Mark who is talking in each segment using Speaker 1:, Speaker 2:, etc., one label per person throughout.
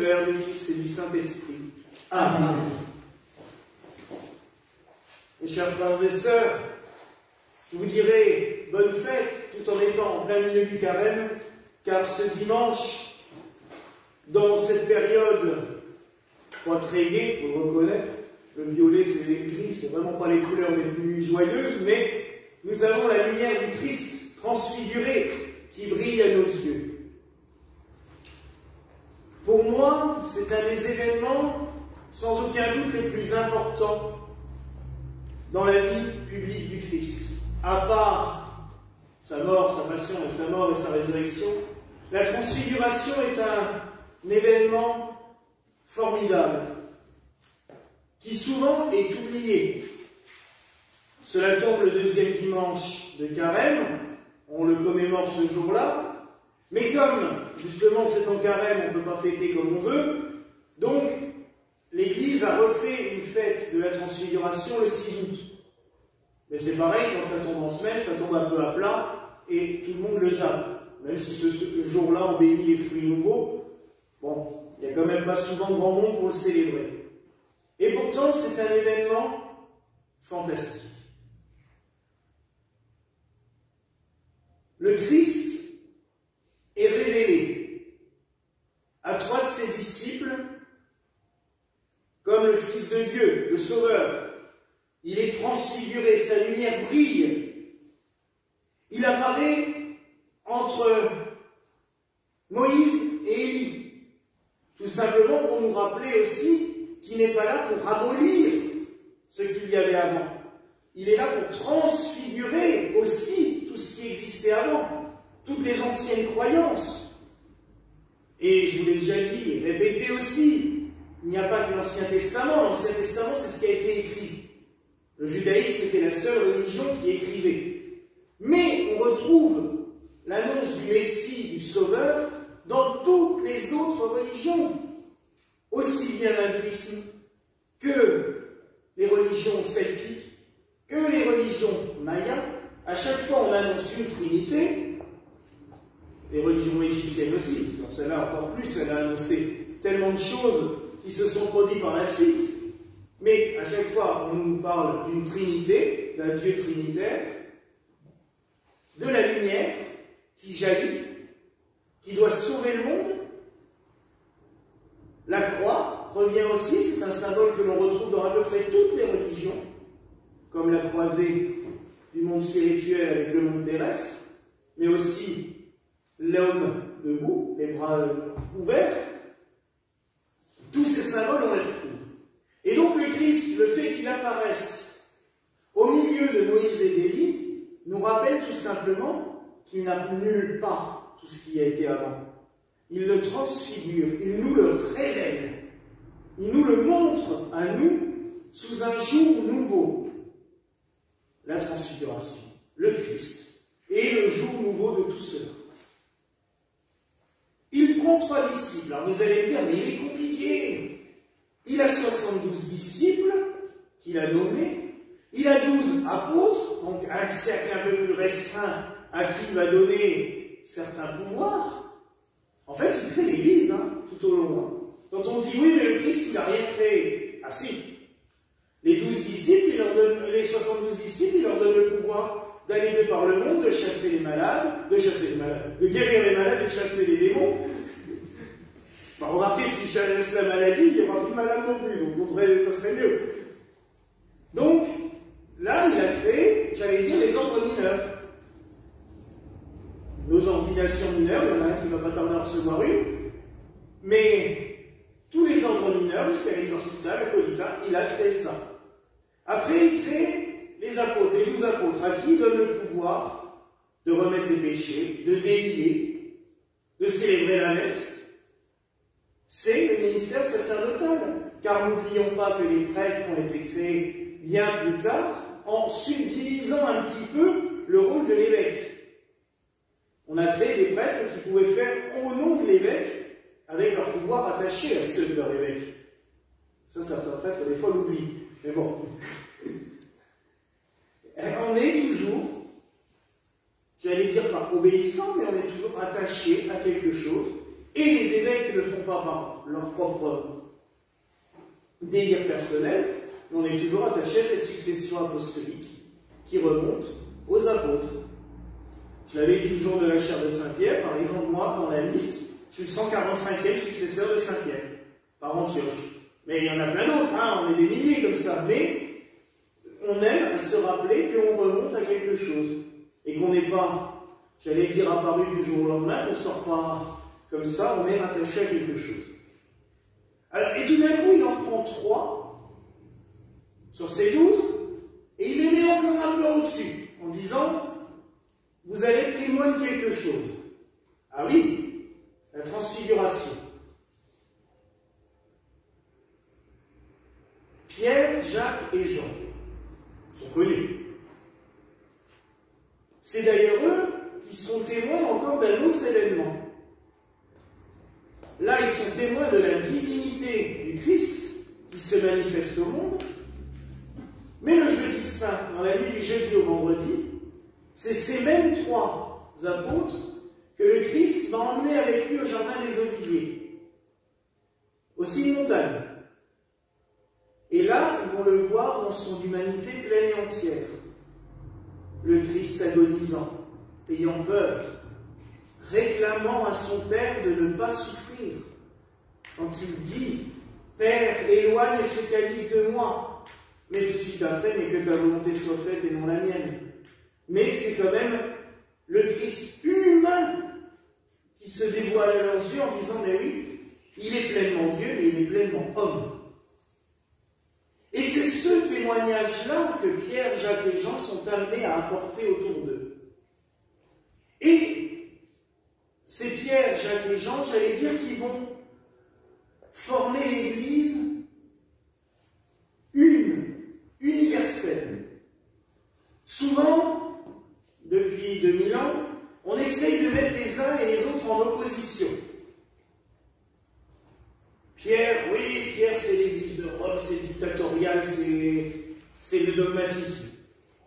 Speaker 1: Père, du Fils et du Saint-Esprit. Amen. Mes chers frères et sœurs, je vous dirai bonne fête tout en étant en plein milieu du carême, car ce dimanche, dans cette période pas très gaie, il faut le reconnaître, le violet, c'est le gris, c'est vraiment pas les couleurs les plus joyeuses, mais nous avons la lumière du Christ transfiguré qui brille à nos yeux. Pour moi, c'est un des événements sans aucun doute les plus importants dans la vie publique du Christ. À part sa mort, sa passion, et sa mort et sa résurrection, la transfiguration est un événement formidable qui souvent est oublié. Cela tombe le deuxième dimanche de carême, on le commémore ce jour-là, mais comme justement c'est en carême, on ne peut pas fêter comme on veut, donc l'Église a refait une fête de la transfiguration le 6 août. Mais c'est pareil, quand ça tombe en semaine, ça tombe un peu à plat et tout le monde le zappe. Même si ce jour-là on bénit les fruits nouveaux, bon, il n'y a quand même pas souvent grand monde pour le célébrer. Et pourtant, c'est un événement fantastique. Le Christ est révélé à 3 de ses disciples comme le Fils de Dieu, le Sauveur. Il est transfiguré, sa lumière brille. Il apparaît entre Moïse et Élie, tout simplement pour nous rappeler aussi qu'il n'est pas là pour abolir ce qu'il y avait avant. Il est là pour transfigurer aussi tout ce qui existait avant, toutes les anciennes croyances. Et je vous l'ai déjà dit, répété aussi, il n'y a pas que l'Ancien Testament. L'Ancien Testament, c'est ce qui a été écrit. Le judaïsme était la seule religion qui écrivait. Mais on retrouve l'annonce du Messie, du Sauveur, dans toutes les autres religions. Aussi bien l'hindouisme que les religions celtiques, que les religions mayas. À chaque fois, on annonce une trinité. Les religions égyptiennes aussi, celle-là encore plus, elle a annoncé tellement de choses qui se sont produites par la suite. Mais à chaque fois, on nous parle d'une trinité, d'un Dieu trinitaire, de la lumière qui jaillit, qui doit sauver le monde. La croix revient aussi, c'est un symbole que l'on retrouve dans à peu près toutes les religions, comme la croisée du monde spirituel avec le monde terrestre, mais aussi l'homme debout, les bras ouverts. Tous ces symboles, on les retrouve. Et donc le Christ, le fait qu'il apparaisse au milieu de Moïse et d'Élie, nous rappelle tout simplement qu'il n'annule pas tout ce qui a été avant. Il le transfigure, il nous le révèle, il nous le montre à nous sous un jour nouveau. La transfiguration, le Christ, et le jour nouveau de tout cela. Il prend 3 disciples. Alors vous allez me dire, mais il est compliqué. Il a 72 disciples qu'il a nommés. Il a 12 apôtres, donc un cercle un peu plus restreint à qui il va donner certains pouvoirs. En fait, il crée l'Église tout au long. Quand on dit oui, mais le Christ, il n'a rien créé. Ah si. Les 12 disciples, les 72 disciples, il leur donne le pouvoir d'aller par le monde, de chasser les malades, de guérir les malades, de chasser les démons. Bah, remarquez, si je laisse la maladie, il n'y aura plus de malade non plus, donc ça serait mieux. Donc, là, il a créé, j'allais dire, les ordres mineurs. Nos ordinations mineures, il y en a un qui ne va pas tarder à recevoir une, mais tous les ordres mineurs, jusqu'à l'exorcita, la colita, il a créé ça. Après, il crée les apôtres, les 12 apôtres, à qui il donne le pouvoir de remettre les péchés, de délier, de célébrer la messe. C'est le ministère sacerdotal, car n'oublions pas que les prêtres ont été créés bien plus tard, en subdivisant un petit peu le rôle de l'évêque. On a créé des prêtres qui pouvaient faire au nom de l'évêque, avec leur pouvoir attaché à ceux de leur évêque. Ça, certains prêtres, des fois, l'oublient. Mais bon. On est toujours, j'allais dire par obéissant, mais on est toujours attaché à quelque chose. Et les évêques ne le font pas par leur propre délire personnel, mais on est toujours attaché à cette succession apostolique qui remonte aux apôtres. Je l'avais dit le jour de la chaire de Saint-Pierre, par exemple, moi, dans la liste, je suis le 145e successeur de Saint-Pierre, par Antioche. Mais il y en a plein d'autres, hein, on est des milliers comme ça, mais on aime se rappeler qu'on remonte à quelque chose, et qu'on n'est pas, j'allais dire, apparu du jour au lendemain, on ne sort pas comme ça, on est rattaché à quelque chose. Alors, et tout d'un coup, il en prend 3 sur ces 12, et il les met encore un peu au-dessus, en disant, vous allez être témoin de quelque chose. Ah oui, la transfiguration. Pierre, Jacques et Jean sont connus. C'est d'ailleurs eux qui seront témoins encore d'un autre événement. Là, ils sont témoins de la divinité du Christ qui se manifeste au monde. Mais le jeudi saint, dans la nuit du jeudi au vendredi, c'est ces mêmes 3 apôtres que le Christ va emmener avec lui au jardin des Oliviers, aussi une montagne. Et là, ils vont le voir dans son humanité pleine et entière. Le Christ agonisant, ayant peur, réclamant à son Père de ne pas souffrir. Quand il dit « Père, éloigne ce calice de moi », mais tout de suite après « Mais que ta volonté soit faite et non la mienne ». Mais c'est quand même le Christ humain qui se dévoile à leurs yeux en disant « Mais oui, il est pleinement Dieu, mais il est pleinement homme ». Et c'est ce témoignage-là que Pierre, Jacques et Jean sont amenés à apporter autour d'eux. Et c'est Pierre, Jacques et Jean, j'allais dire, qui vont former l'Église universelle. Souvent, depuis 2000 ans, on essaye de mettre les uns et les autres en opposition. Pierre, oui, Pierre c'est l'Église de Rome, c'est dictatorial, c'est le dogmatisme.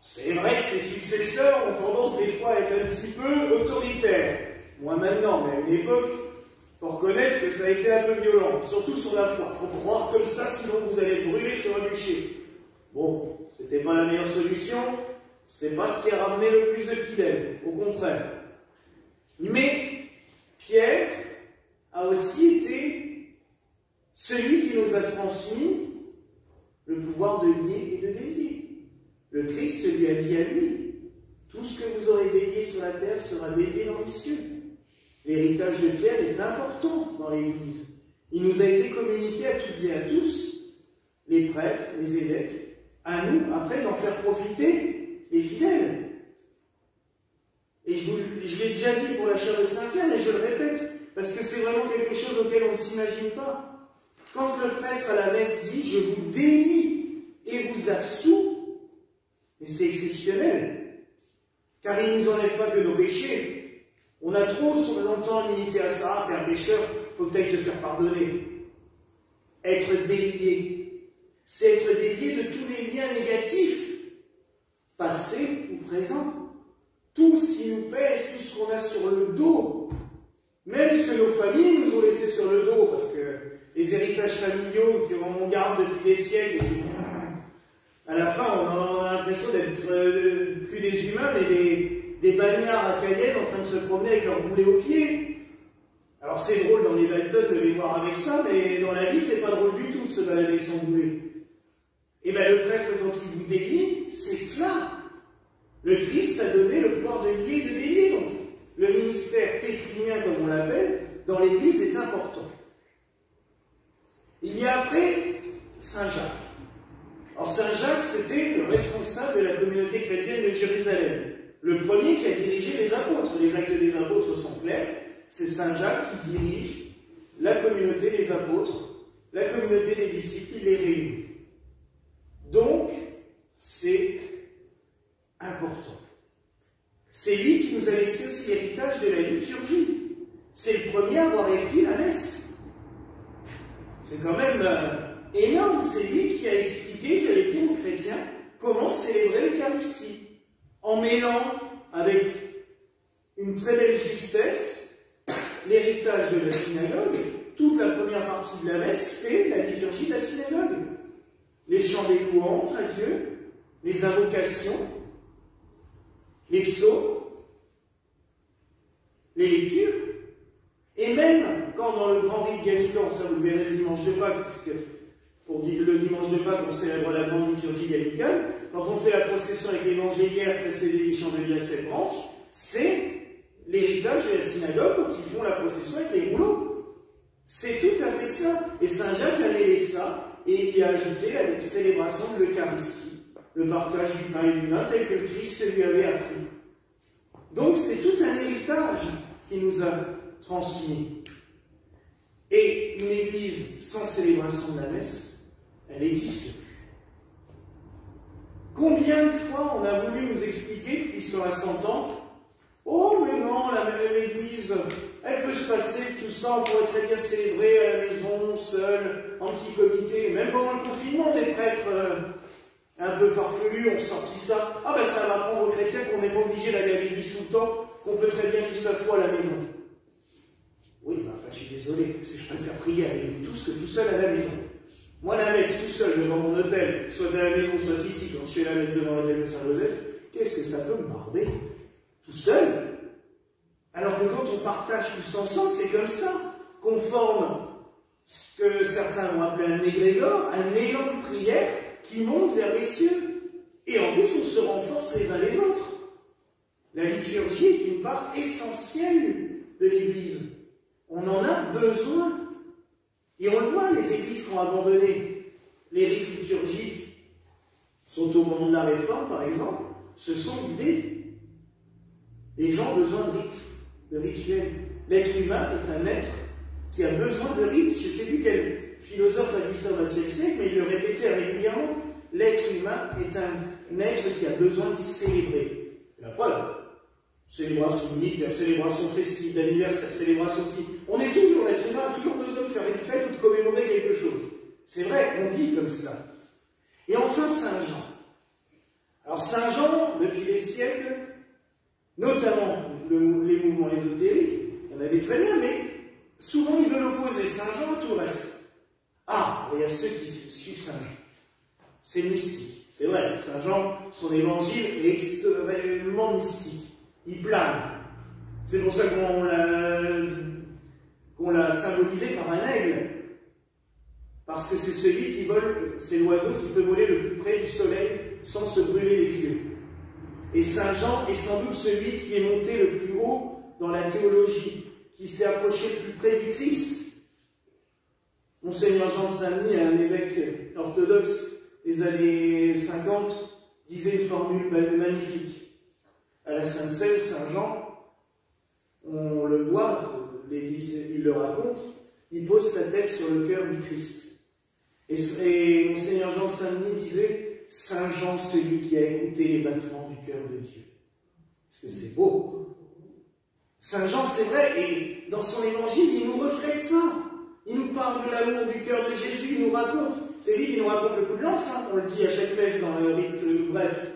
Speaker 1: C'est vrai que ses successeurs ont tendance des fois à être un petit peu autoritaires. Moi maintenant, mais à une époque, il faut reconnaître que ça a été un peu violent, surtout sur la foi. Il faut croire comme ça, sinon vous allez brûler sur un bûcher. Bon, c'était pas la meilleure solution, c'est pas ce qui a ramené le plus de fidèles, au contraire. Mais Pierre a aussi été celui qui nous a transmis le pouvoir de lier et de délier. Le Christ lui a dit à lui, tout ce que vous aurez délié sur la terre sera délié dans les cieux. L'héritage de Pierre est important dans l'Église. Il nous a été communiqué à toutes et à tous, les prêtres, les évêques, à nous, après, d'en faire profiter les fidèles. Et je l'ai déjà dit pour la chaire de Saint-Pierre, mais je le répète, parce que c'est vraiment quelque chose auquel on ne s'imagine pas. Quand le prêtre à la messe dit « Je vous délie et vous absous », mais c'est exceptionnel, car il ne nous enlève pas que nos péchés. On a trop longtemps limité à ça, t'es un pécheur, il faut peut-être te faire pardonner. Être délié, c'est être délié de tous les liens négatifs, passés ou présents. Tout ce qui nous pèse, tout ce qu'on a sur le dos, même ce que nos familles nous ont laissé sur le dos, parce que les héritages familiaux qu'on garde depuis des siècles, et puis, à la fin, on a l'impression d'être plus des humains, mais des bagnards à Cayenne en train de se promener avec leur boulet au pied. Alors c'est drôle dans les Dalton de les voir avec ça, mais dans la vie, c'est pas drôle du tout de se balader avec son boulet. Et bien le prêtre, quand il vous délie, c'est cela. Le Christ a donné le pouvoir de lier et de délier. Donc, le ministère pétrinien, comme on l'appelle, dans l'Église est important. Il y a après Saint Jacques. Alors Saint Jacques, c'était le responsable de la communauté chrétienne de Jérusalem. Le premier qui a dirigé les apôtres. Les actes des apôtres sont clairs. C'est Saint Jacques qui dirige la communauté des apôtres, la communauté des disciples, il les réunit. Donc, c'est important. C'est lui qui nous a laissé aussi l'héritage de la liturgie. C'est le premier à avoir écrit la messe. C'est quand même énorme. C'est lui qui a expliqué, j'allais dire aux chrétiens, comment célébrer l'Eucharistie. En mêlant avec une très belle justesse l'héritage de la synagogue, toute la première partie de la messe, c'est la liturgie de la synagogue. Les chants des louanges à Dieu, les invocations, les psaumes, les lectures, et même quand dans le grand rite gallican, ça vous le verrez le dimanche de Pâques, puisque pour dire le dimanche de Pâques, on célèbre la grande liturgie gallicane, quand on fait la procession avec l'évangéliaire précédé du chant de vie à 7 branches, c'est l'héritage de la synagogue quand ils font la procession avec les rouleaux. C'est tout à fait ça. Et Saint Jacques a mêlé ça, et il y a ajouté la célébration de l'Eucharistie, le partage du pain et du vin tel que le Christ lui avait appris. Donc c'est tout un héritage qui nous a transmis. Et une église sans célébration de la messe, elle n'existe plus. Combien de fois on a voulu nous expliquer, depuis 100 à 100 ans, oh mais non, la même église, elle peut se passer, tout ça, on pourrait très bien célébrer à la maison, seul, en petit comité. Même pendant le confinement, des prêtres un peu farfelus ont sorti ça. Ah ben ça va apprendre aux chrétiens qu'on n'est pas obligé d'aller à l'église tout le temps, qu'on peut très bien vivre sa foi à la maison. Oui, ben, enfin, je suis désolé, je préfère prier avec vous tous que tout seul à la maison. Moi, la messe tout seul devant mon hôtel, soit à la maison, soit ici, quand je fais la messe devant l'hôtel de Saint-Joseph, qu'est-ce que ça peut me barber? Tout seul? Alors que quand on partage tous ensemble, c'est comme ça qu'on forme ce que certains vont appeler un égrégore, un élan de prière qui monte vers les cieux. Et en plus, on se renforce les uns les autres. La liturgie est une part essentielle de l'Église. On en a besoin. Et on le voit, les églises qui ont abandonné les rites liturgiques sont au moment de la Réforme, par exemple, se sont vidés. Les gens ont besoin de rites, de rituels. L'être humain est un être qui a besoin de rites. Je ne sais plus quel philosophe a dit ça au XXe siècle, mais il le répétait régulièrement. L'être humain est un être qui a besoin de célébrer. La preuve, célébration militaire, célébration festive, d'anniversaire, célébration ci. On est toujours, l'être humain a toujours besoin de faire une fête ou de commémorer quelque chose. C'est vrai, on vit comme cela. Et enfin, Saint Jean. Alors Saint Jean, depuis des siècles, notamment les mouvements ésotériques, il y en avait très bien, mais souvent ils veulent opposer Saint Jean à tout le reste. Ah, il y a ceux qui suivent Saint Jean. C'est mystique. C'est vrai, Saint Jean, son évangile est extrêmement mystique. Il plane. C'est pour ça qu'on l'a symbolisé par un aigle. Parce que c'est celui qui vole, c'est l'oiseau qui peut voler le plus près du soleil sans se brûler les yeux. Et Saint Jean est sans doute celui qui est monté le plus haut dans la théologie, qui s'est approché le plus près du Christ. Monseigneur Jean de Saint-Denis, un évêque orthodoxe des années 50, disait une formule magnifique. À la Sainte-Seine, Saint Jean, on le voit, il le raconte, il pose sa tête sur le cœur du Christ. Et Monseigneur Jean de Saint-Denis disait, Saint Jean, celui qui a écouté les battements du cœur de Dieu. Parce que c'est beau. Saint Jean, c'est vrai, et dans son évangile, il nous reflète ça. Il nous parle de l'amour du cœur de Jésus, il nous raconte. C'est lui qui nous raconte le coup de lance, hein, on le dit à chaque messe dans le rite bref.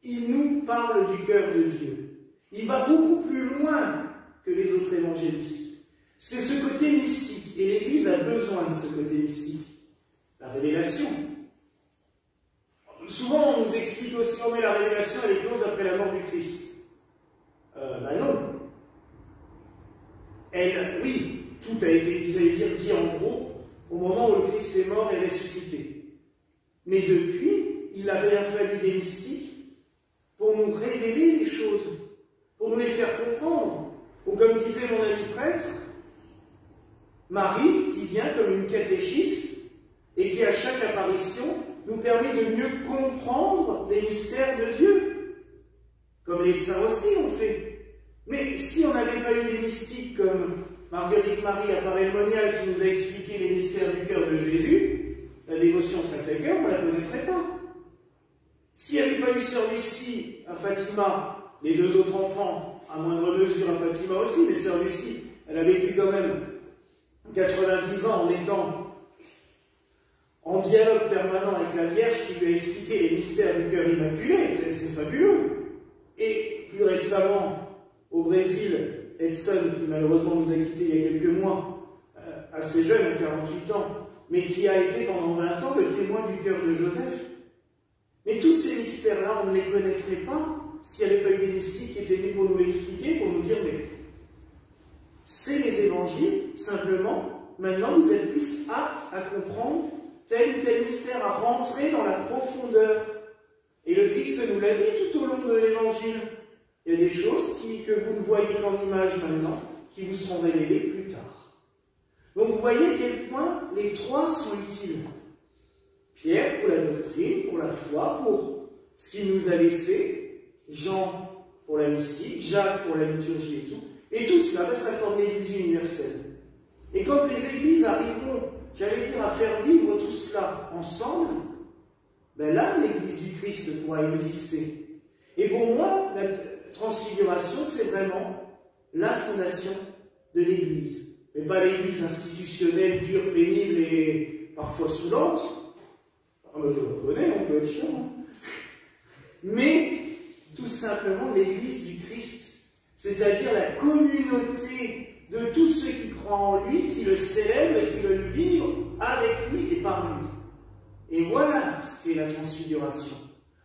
Speaker 1: Il nous parle du cœur de Dieu. Il va beaucoup plus loin que les autres évangélistes. C'est ce côté mystique, et l'Église a besoin de ce côté mystique. La révélation. Souvent, on nous explique aussi, oh mais la révélation, elle est close après la mort du Christ. Ben non. Elle, oui, tout a été, j'allais dire, dit en gros, au moment où le Christ est mort et ressuscité. Mais depuis, il a bien fallu des mystiques pour nous révéler les choses, pour nous les faire comprendre. Ou comme disait mon ami prêtre, Marie, qui vient comme une catéchiste, et qui à chaque apparition nous permet de mieux comprendre les mystères de Dieu, comme les saints aussi l'ont fait. Mais si on n'avait pas eu des mystiques comme Marguerite Marie à Paray-le-Monial qui nous a expliqué les mystères du cœur de Jésus, la dévotion au Sacré-Cœur, on ne la connaîtrait pas. S'il n'y avait pas eu Sœur Lucie à Fatima, les deux autres enfants, à moindre mesure à Fatima aussi, mais Sœur Lucie, elle a vécu quand même 90 ans en étant en dialogue permanent avec la Vierge qui lui a expliqué les mystères du cœur immaculé, c'est fabuleux. Et plus récemment, au Brésil, Edson, qui malheureusement nous a quittés il y a quelques mois, assez jeune, à 48 ans, mais qui a été pendant 20 ans le témoin du cœur de Joseph. Mais tous ces mystères-là, on ne les connaîtrait pas s'il n'y avait pas eu des mystiques qui étaient venus pour nous l'expliquer, pour nous dire, mais c'est les évangiles, simplement, maintenant vous êtes plus aptes à comprendre tel ou tel mystère, à rentrer dans la profondeur. Et le Christ nous l'a dit tout au long de l'évangile. Il y a des choses que vous ne voyez qu'en image maintenant, qui vous seront révélées plus tard. Donc vous voyez à quel point les trois sont utiles. Pierre pour la doctrine, pour la foi, pour ce qu'il nous a laissé, Jean pour la mystique, Jacques pour la liturgie et tout. Et tout cela, ça forme l'Église universelle. Et quand les Églises arriveront, j'allais dire, à faire vivre tout cela ensemble, ben là, l'Église du Christ pourra exister. Et pour moi, la transfiguration, c'est vraiment la fondation de l'Église. Mais pas l'Église institutionnelle, dure, pénible et parfois saoulante. Ah ben je le reconnais, on peut être chiant. Mais tout simplement l'Église du Christ, c'est-à-dire la communauté de tous ceux qui croient en lui, qui le célèbrent et qui veulent vivre avec lui et par lui. Et voilà ce qu'est la transfiguration.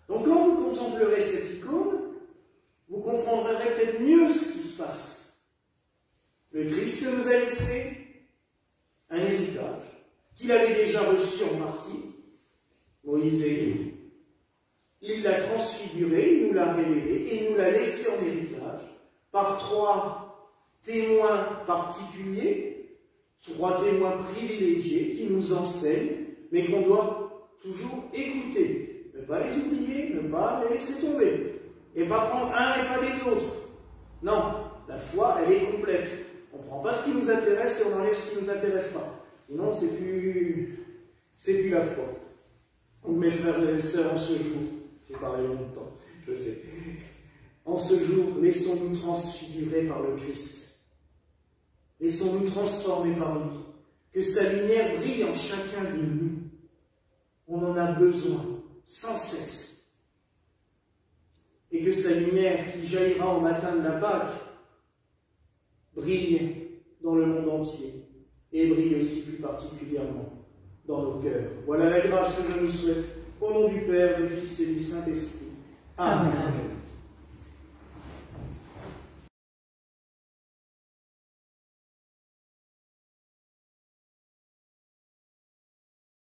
Speaker 1: Donc quand vous contemplerez cette icône, vous comprendrez peut-être mieux ce qui se passe. Le Christ nous a laissé un héritage qu'il avait déjà reçu en partie, Moïse et Élie. Il l'a transfiguré, il nous l'a révélé et il nous l'a laissé en héritage par trois témoins particuliers, trois témoins privilégiés qui nous enseignent, mais qu'on doit toujours écouter. Ne pas les oublier, ne pas les laisser tomber. Et pas prendre un et pas les autres. Non, la foi, elle est complète. On ne prend pas ce qui nous intéresse et on enlève ce qui ne nous intéresse pas. Sinon, c'est plus la foi. Donc, mes frères et sœurs, en ce jour, j'ai parlé longtemps, je sais. En ce jour, laissons-nous transfigurer par le Christ. Laissons-nous transformer par lui. Que sa lumière brille en chacun de nous. On en a besoin, sans cesse. Et que sa lumière qui jaillira au matin de la Pâque brille dans le monde entier et brille aussi plus particulièrement dans nos cœurs. Voilà la grâce que je nous souhaite au nom du Père, du Fils et du Saint-Esprit. Amen. Amen.